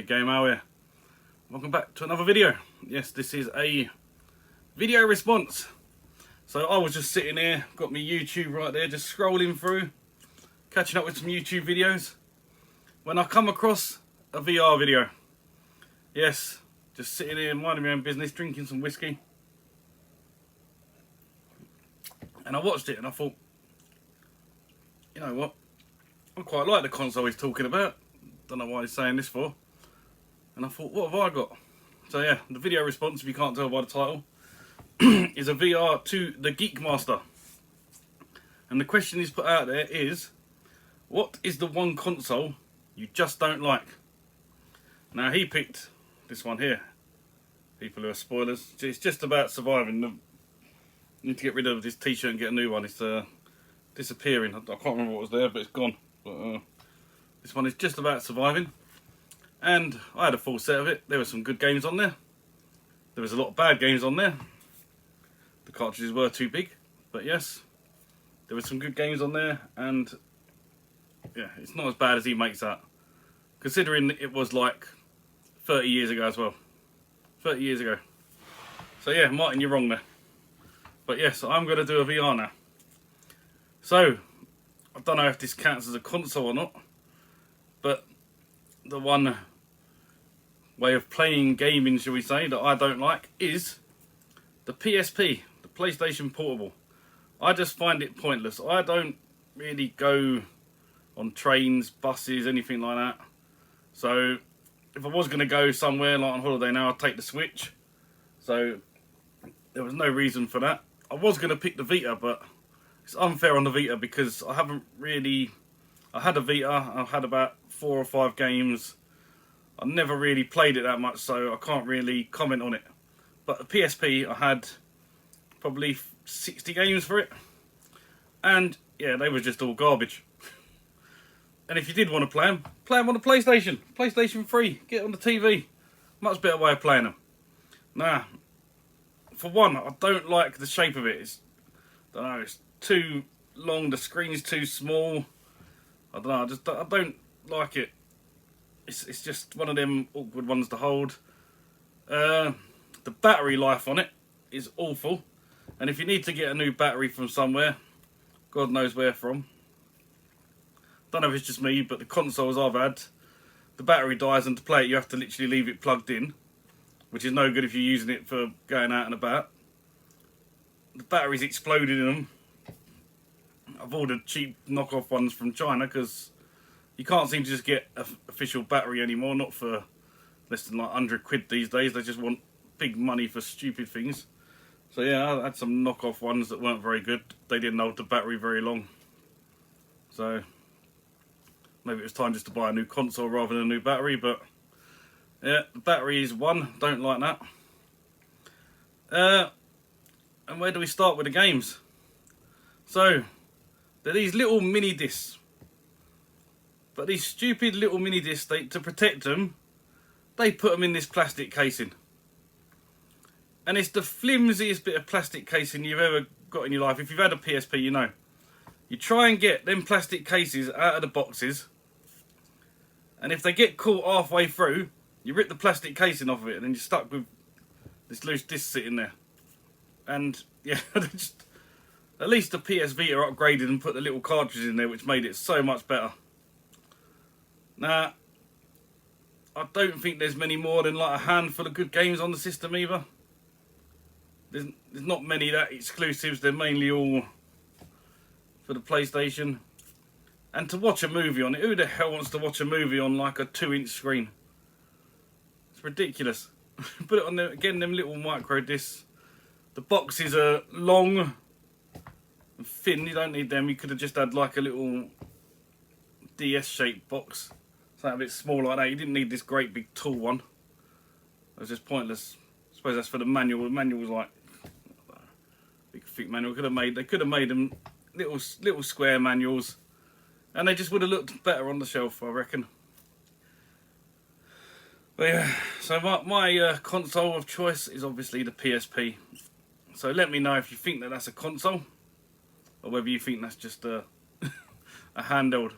Big Game Al here. Welcome back to another video. Yes, this is a video response. So I was just sitting here, got my YouTube right there, just scrolling through, catching up with some YouTube videos, when I come across a VR video. Yes, just sitting here minding my own business, drinking some whiskey. And I watched it and I thought, you know what, I quite like the console he's talking about. Don't know why he's saying this for. And I thought, what have I got? So yeah, the video response, if you can't tell by the title, is a VR to the GeekMaster. And the question he's put out there is, what is the one console you just don't like? Now he picked this one here. People who are spoilers. It's just about surviving. You need to get rid of this t-shirt and get a new one. It's disappearing. I can't remember what was there, but it's gone. But this one is just about surviving. And I had a full set of it. There were some good games on there. There was a lot of bad games on there. The cartridges were too big. But yes, there were some good games on there. And yeah, it's not as bad as he makes out. Considering it was like 30 years ago as well. 30 years ago. So yeah, Martin, you're wrong there. But yes, I'm going to do a VR now. So, I don't know if this counts as a console or not. But the one way of playing gaming, shall we say, that I don't like is the PSP, the PlayStation Portable. I just find it pointless. I don't really go on trains, buses, anything like that. So if I was going to go somewhere like on holiday now, I'd take the Switch. So there was no reason for that. I was going to pick the Vita, but it's unfair on the Vita because I haven't really... I had a Vita, I've had about 4 or 5 games. I never really played it that much, so I can't really comment on it. But the PSP, I had probably 60 games for it. And yeah, they were just all garbage. And if you did want to play them on the PlayStation. PlayStation 3, get it on the TV. Much better way of playing them. Nah, for one, I don't like the shape of it. I don't know, it's too long, the screen's too small. I don't know, I don't like it. It's just one of them awkward ones to hold. The battery life on it is awful. And if you need to get a new battery from somewhere, God knows where from. Don't know if it's just me, but the consoles I've had, the battery dies and to play it you have to literally leave it plugged in. Which is no good if you're using it for going out and about. The battery's exploded in them. I've ordered cheap knockoff ones from China because you can't seem to just get an official battery anymore, not for less than like 100 quid these days. They just want big money for stupid things. So yeah, I had some knockoff ones that weren't very good. They didn't hold the battery very long. So maybe it was time just to buy a new console rather than a new battery, but yeah, the battery is one, don't like that. And where do we start with the games? So they're these little mini discs. But these stupid little mini discs, to protect them, they put them in this plastic casing. And it's the flimsiest bit of plastic casing you've ever got in your life. If you've had a PSP, you know. You try and get them plastic cases out of the boxes. And if they get caught halfway through, you rip the plastic casing off of it and then you're stuck with this loose disc sitting there. And yeah, just... At least the PS Vita upgraded and put the little cartridge in there, which made it so much better. Now, I don't think there's many more than like a handful of good games on the system either. There's not many that exclusives. They're mainly all for the PlayStation. And to watch a movie on it, who the hell wants to watch a movie on like a 2-inch screen? It's ridiculous. Put it on there again. Them little micro discs. The boxes are long. Thin, you don't need them. You could have just had like a little DS shaped box, something a bit small like that. You didn't need this great big tall one. It was just pointless. I suppose that's for the manual. The manual was like big thick manual. They could have made them little square manuals, and they just would have looked better on the shelf, I reckon. But yeah, so my console of choice is obviously the PSP. So let me know if you think that that's a console, or whether you think that's just a handheld.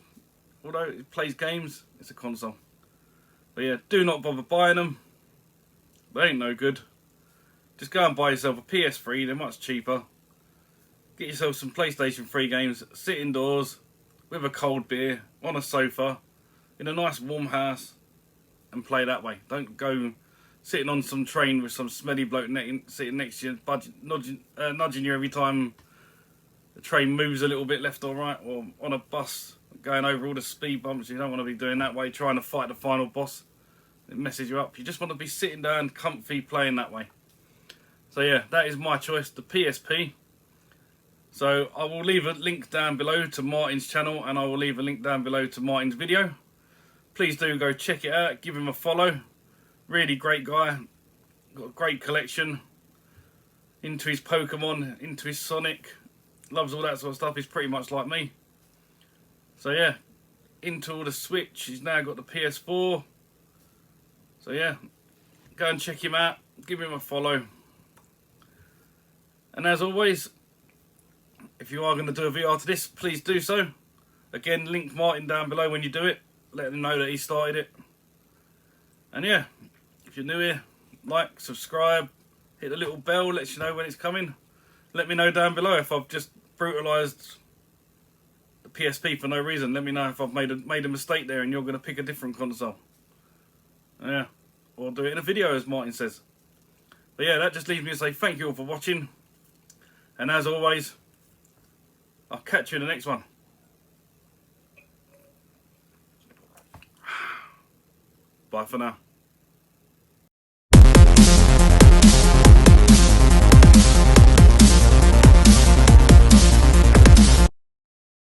Although it plays games, it's a console. But yeah, do not bother buying them. They ain't no good. Just go and buy yourself a PS3, they're much cheaper. Get yourself some PlayStation 3 games, sit indoors with a cold beer on a sofa in a nice warm house and play that way. Don't go sitting on some train with some smelly bloke sitting next to you, nudging you every time the train moves a little bit left or right, or on a bus going over all the speed bumps. You don't want to be doing that way, trying to fight the final boss. It messes you up. You just want to be sitting down comfy playing that way. So yeah, that is my choice, the PSP. So I will leave a link down below to Martin's channel, and I will leave a link down below to Martin's video. Please do go check it out, give him a follow. Really great guy, got a great collection. Into his Pokemon, into his Sonic, loves all that sort of stuff. He's pretty much like me. So yeah, into all the Switch, he's now got the PS4. So yeah, go and check him out, give him a follow. And as always, if you are going to do a VR to this, please do so. Again, link Martin down below when you do it. Let him know that he started it. And yeah, if you're new here, like, subscribe, hit the little bell, lets you know when it's coming. Let me know down below if I've just brutalised the PSP for no reason. Let me know if I've made a mistake there and you're going to pick a different console. Yeah, or do it in a video, as Martin says. But yeah, that just leaves me to say thank you all for watching. And as always, I'll catch you in the next one. Bye for now.